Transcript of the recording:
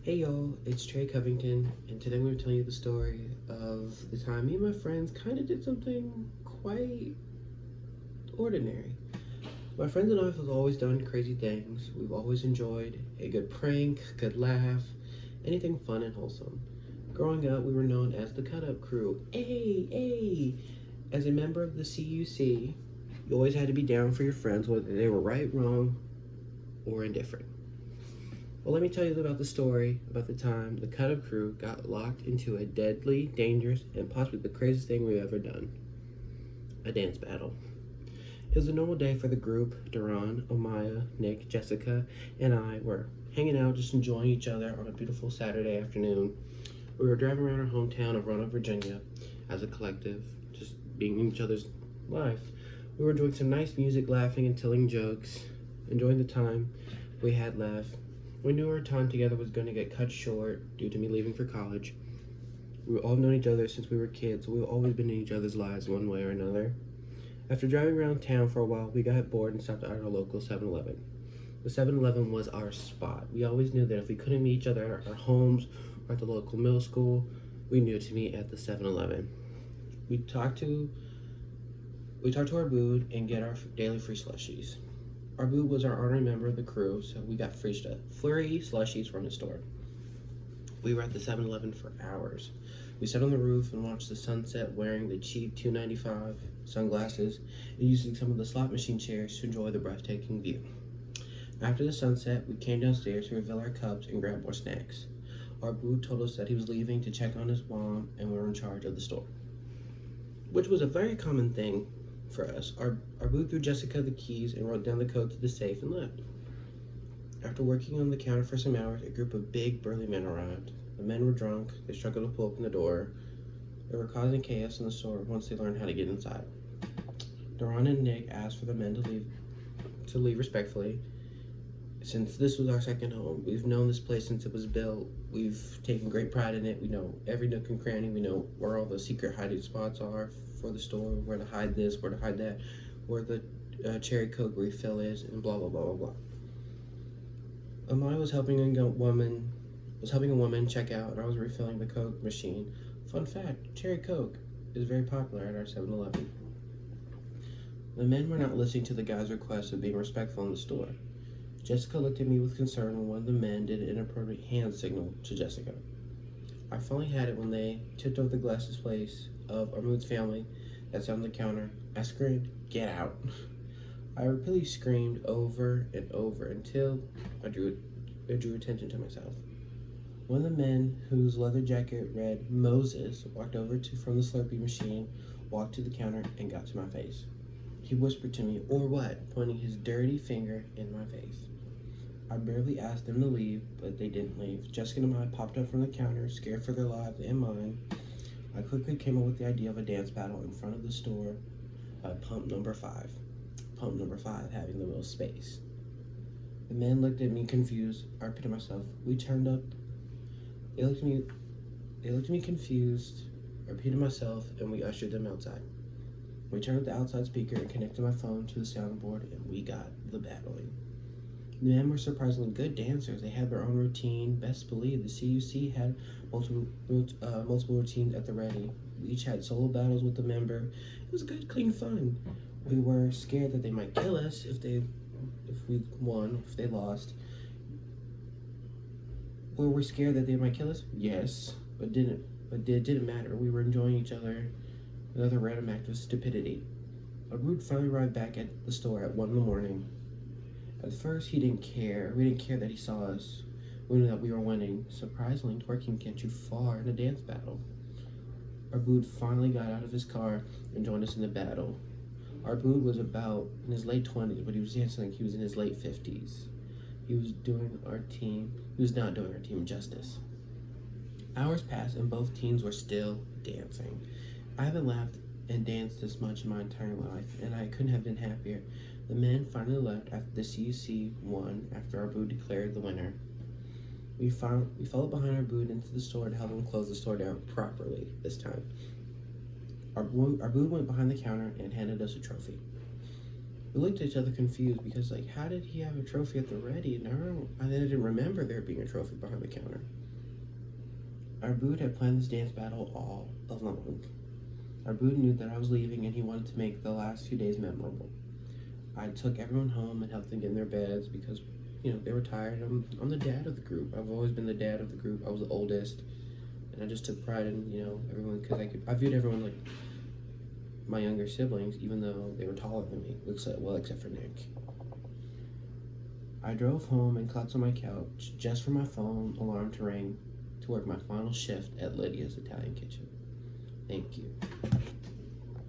Hey y'all, it's Trey Covington, and today I'm going to tell you the story of the time me and my friends kind of did something quite ordinary. My friends and I have always done crazy things. We've always enjoyed a good prank, a good laugh, anything fun and wholesome. Growing up, we were known as the Cut Up Crew. Hey, hey! As a member of the CUC, you always had to be down for your friends, whether they were right, wrong, or indifferent. Well, let me tell you about the story about the time the Cut Up Crew got locked into a deadly, dangerous, and possibly the craziest thing we've ever done: a dance battle. It was a normal day for the group. Duran, Amaya, Nick, Jessica, and I were hanging out, just enjoying each other on a beautiful Saturday afternoon. We were driving around our hometown of Roanoke, Virginia, as a collective, just being in each other's life. We were enjoying some nice music, laughing and telling jokes, enjoying the time we had left. We knew our time together was going to get cut short due to me leaving for college. We've all known each other since we were kids, so we've always been in each other's lives one way or another. After driving around town for a while, we got bored and stopped at our local 7-Eleven. The 7-Eleven was our spot. We always knew that if we couldn't meet each other at our homes or at the local middle school, we knew to meet at the 7-Eleven. We talked to our booth and get our daily free slushies. Our boo was our honorary member of the crew, so we got free slushies from the store. We were at the 7-Eleven for hours. We sat on the roof and watched the sunset wearing the cheap $2.95 sunglasses and using some of the slot machine chairs to enjoy the breathtaking view. After the sunset, we came downstairs to refill our cups and grab more snacks. Our boo told us that he was leaving to check on his mom and we were in charge of the store, which was a very common thing for us. Our boo threw Jessica the keys and wrote down the code to the safe and left. After working on the counter for some hours, a group of big, burly men arrived. The men were drunk. They struggled to pull open the door. They were causing chaos in the store once they learned how to get inside. Duran and Nick asked for the men to leave respectfully. Since this was our second home, we've known this place since it was built. We've taken great pride in it. We know every nook and cranny. We know where all the secret hiding spots are for the store, where to hide this, where to hide that, where the cherry Coke refill is, and blah blah blah blah blah. Amaya was helping a woman check out, and I was refilling the Coke machine. Fun fact: cherry Coke is very popular at our 7-Eleven. The men were not listening to the guy's request of being respectful in the store. Jessica looked at me with concern when one of the men did an inappropriate hand signal to Jessica. I finally had it when they tipped over the glass displays of Armud's family that sat on the counter. I screamed, "Get out!" I repeatedly screamed over and over until I drew attention to myself. One of the men, whose leather jacket read Moses, walked over from the Slurpee machine, walked to the counter, and got to my face. He whispered to me, "Or what?" pointing his dirty finger in my face. I barely asked them to leave, but they didn't leave. Jessica and I popped up from the counter, scared for their lives and mine. I quickly came up with the idea of a dance battle in front of the store by pump number 5. Pump number 5 having the most space. The men looked at me confused. I repeated myself. We turned up. They looked at me confused. I repeated myself, and we ushered them outside. We turned up the outside speaker and connected my phone to the soundboard, and we got the battling. The men were surprisingly good dancers. They had their own routine. Best believe the CUC had multiple routines at the ready. We each had solo battles with the member. It was good, clean fun. We were scared that they might kill us if we won, if they lost. Were we scared that they might kill us? Yes, but it didn't matter. We were enjoying each other. Another random act of stupidity. Arud finally arrived back at the store at 1 in the morning. At first, he didn't care. We didn't care that he saw us. We knew that we were winning. Surprisingly, twerking can't you far in a dance battle. Arud finally got out of his car and joined us in the battle. Arud was about in his late 20s, but he was dancing like he was in his late 50s. He was not doing our team justice. Hours passed and both teams were still dancing. I haven't laughed and danced this much in my entire life, and I couldn't have been happier. The men finally left after the CUC won after our boo declared the winner. We followed behind our boo into the store to help him close the store down properly this time. Our boo went behind the counter and handed us a trophy. We looked at each other confused because, like, how did he have a trophy at the ready? And I didn't remember there being a trophy behind the counter. Our Boot had planned this dance battle all along. Our Boot knew that I was leaving and he wanted to make the last few days memorable. I took everyone home and helped them get in their beds because, they were tired. I'm the dad of the group. I've always been the dad of the group. I was the oldest, and I just took pride in, everyone, because I viewed everyone like my younger siblings, even though they were taller than me, except for Nick. I drove home and collapsed on my couch just for my phone alarm to ring to work my final shift at Lydia's Italian Kitchen. Thank you.